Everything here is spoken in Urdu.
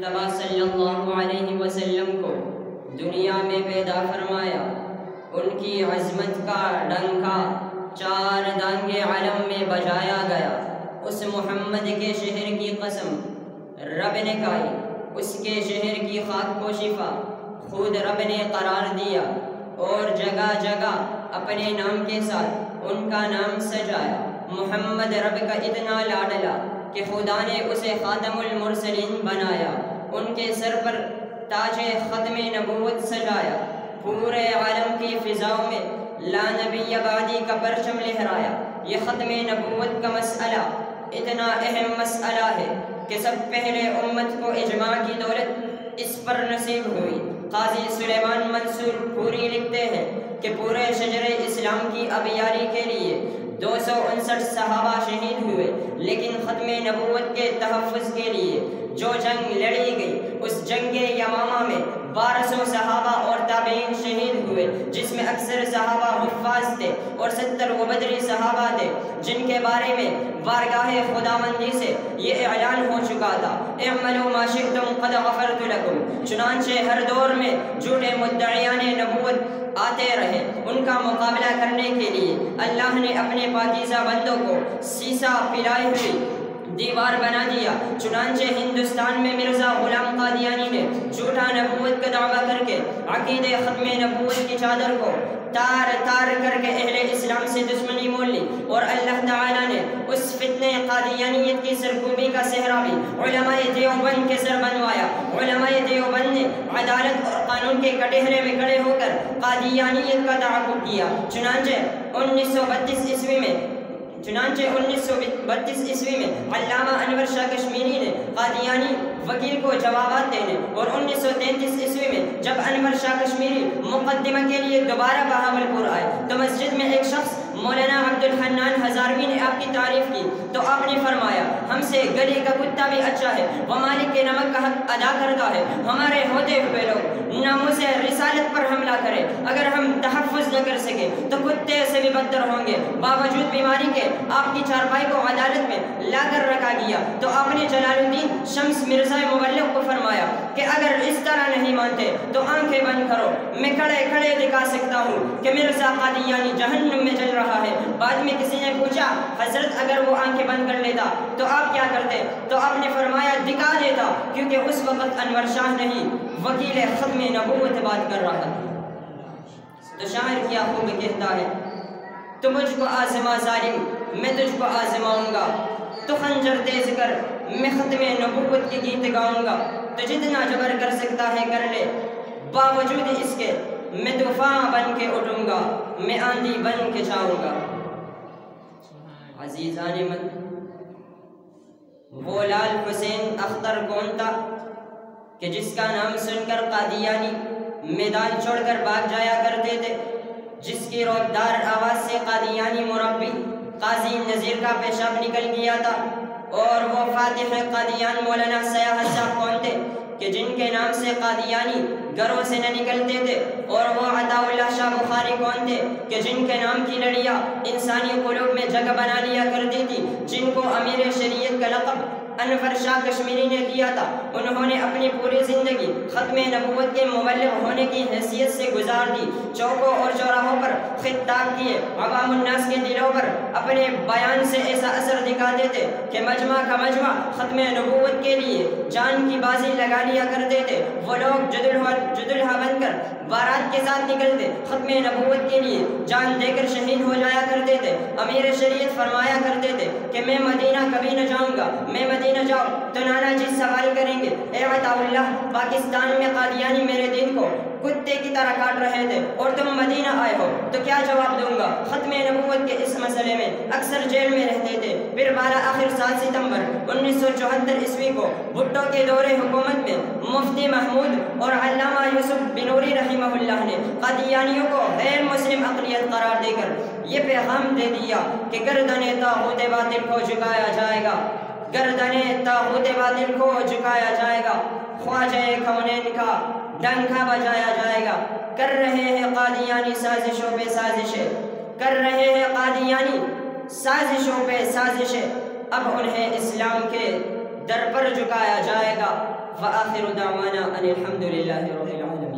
مجتبی صلی اللہ علیہ وسلم کو دنیا میں پیدا فرمایا، ان کی عظمت کا ڈنکا چار دانگے عالم میں بجایا گیا۔ اس محمد کے شہر کی قسم رب نے کھائی، اس کے شہر کی خاک کو شفا خود رب نے قرار دیا، اور جگہ جگہ اپنے نام کے ساتھ ان کا نام سجایا۔ محمد رب کا اتنا لاڈلا کہ خدا نے اسے خاتم المرسلین بنایا، ان کے سر پر تاج ختم نبوت سجایا، پورے عالم کی فضاؤں میں لا نبی بعدی کا پرچم لہرایا۔ یہ ختم نبوت کا مسئلہ اتنا اہم مسئلہ ہے کہ سب پہلے امت کو اجماع کی دولت اس پر نصیب ہوئی۔ قاضی سلیمان منصور پوری لکھتے ہیں کہ پورے شجر اسلام کی ابیاری کے لیے 259 صحابہ شہید ہوئے، لیکن ختم نبوت کے تحفظ کے لیے جو جنگ لڑی گئی اس جنگ یمامہ میں 1200 صحابہ اور تابعین شہید ہوئے، جس میں اکثر صحابہ حفاظ تھے اور 70 بدری صحابہ تھے جن کے بارے میں بارگاہ خداوندی سے یہ اعلان ہو چکا تھا، اعملوا ما شئتم قد غفرت لکم۔ چنانچہ ہر دور میں جھوٹے مدعیان نبوت آتے رہے، ان کا مقابلہ کرنے کے لیے اللہ نے اپنے پاکیزہ بندوں کو سیسا پلائی ہوئی دیوار بنا دیا۔ چنانچہ ہندوستان میں مرزا غلام قادیانی نے جھوٹا نبوت کا دعویٰ کر کے عقید ختم نبوت کی چادر کو تار تار کر کے اہل اسلام سے دشمنی مول لی، اور اللہ تعالیٰ نے اس فتنہ قادیانیت کی سرکوبی کا صحرا بھی علماء دیوبند کے سر بنوایا۔ علماء دیوبند نے عدالت اور قانون کے کٹہرے میں کھڑے ہو کر قادیانیت کا تعاقب کیا۔ چنانچہ 1932 عیسوی میں علامہ انور شاہ کشمیری نے قادیانی وکیل کو جوابات دینے، اور 1933 عیسوی میں جب انور شاہ کشمیری مقدمہ کے لیے دوبارہ بہاولپور آئے تو مسجد میں ایک شخص مولانا عبدالحنان ہزاروی نے آپ کی تعریف کی تو آپ نے فرمایا، ہم سے گلی کا کتا بھی اچھا ہے، وہ مالک کے نمک کا حق ادا کرتا ہے۔ ہمارے ہوتے ہوئے لوگ ناموس رسالت پر حملہ کرے، اگر ہم تحفظ نہ کر سکے تو کتے سے بھی بدتر ہوں گے۔ باوجود بیماری کے آپ کی چارپائی کو عدالت میں لا کر رکھا گیا تو آپ نے جلال الدین شمس مرزا مبلغ کو فرمایا کہ اگر اس طرح نہیں مانتے تو آنکھیں بند کرو، میں کھڑے کھڑے دکھا سکتا ہوں کہ مرزا قادیانی جہنم میں جل رہا ہے۔ بعد میں کسی نے پوچھا، حضرت اگر وہ آنکھیں بند کر لیتا تو آپ کیا کرتے؟ تو آپ نے فرمایا، دکھا دیتا، کیونکہ اس وقت انور شاہ نہیں وکیل ختم نبوت بات کر رہا تھا۔ تو شاعر کیا خوب کہتا ہے، تو مجھ کو آزما ظالم میں تجھ کو آزماؤں گا، تو خنجر تیز کر میں ختم نبوت کے گیت گاؤں گا، تو جتنا جبر کر سکتا ہے کر لے، باوجود اس کے میں طوفان بن کے اٹھوں گا، میں آندھی بن کے جاؤں گا۔ عزیزان من، وہ لال حسین اختر کون تھا کہ جس کا نام سن کر قادیانی میدان چھوڑ کر بھاگ جایا کرتے تھے، جس کی رودار آواز سے قادیانی مربی قاضی نذیر کا پیشاب نکل گیا تھا، اور وہ فاتح قادیان مولانا سیاح صاحب کون تھے کہ جن کے نام سے قادیانی گھروں سے نہ نکلتے تھے، اور وہ عطا اللہ شاہ بخاری کون تھے کہ جن کے نام کی لڑیاں انسانی قلوب میں جگہ بنا لیا کرتی تھی، جن کو امیر شریعت کا لقب انور شاہ کشمیری نے دیا تھا۔ انہوں نے اپنی پوری زندگی ختم نبوت کے مبلغ ہونے کی حیثیت سے گزار دی، چوکوں اور چوراہوں پر خطاب کیے، عوام الناس کے دلوں پر اپنے بیان سے ایسا اثر دکھاتے تھے کہ مجمع کا مجمع ختم نبوت کے لیے جان کی بازی لگا لیا کرتے تھے۔ وہ لوگ جدلہا بن کر بارات کے ساتھ نکلتے، ختم نبوت کے لیے جان دے کر شہید ہو جایا کرتے تھے۔ امیر شریعت فرمایا کرتے تھے کہ میں مدینہ کبھی نہ جاؤں گا، میں مدینہ جاؤ تو نانا جی سوال کریں گے، اے عطا اللہ، پاکستان میں قادیانی میرے دین کو کتے کی طرح کاٹ رہے تھے اور تم مدینہ آئے ہو، تو کیا جواب دوں گا؟ ختم نبوت کے اس مسئلے میں اکثر جیل میں رہتے تھے۔ پھر آخر 7 ستمبر 1974 عیسوی کو بھٹو کے دور حکومت میں مفتی محمود اور علامہ یوسف بنوری رحمہ اللہ نے قادیانیوں کو غیر مسلم اقلیت قرار دے کر یہ پیغام دے دیا کہ گردن طاغوت باطل کو جھکایا جائے گا، گردن طاغوت باطل کو جھکایا جائے گا، خواجہ کونین کا ڈنکا بجایا جائے گا۔ کر رہے ہیں قادیانی سازشوں پہ سازشیں، کر رہے ہیں قادیانی سازشوں پہ سازشیں، اب انہیں اسلام کے در پر جھکایا جائے گا۔ وآخر دعوانا ان الحمد للہ رب العالمین.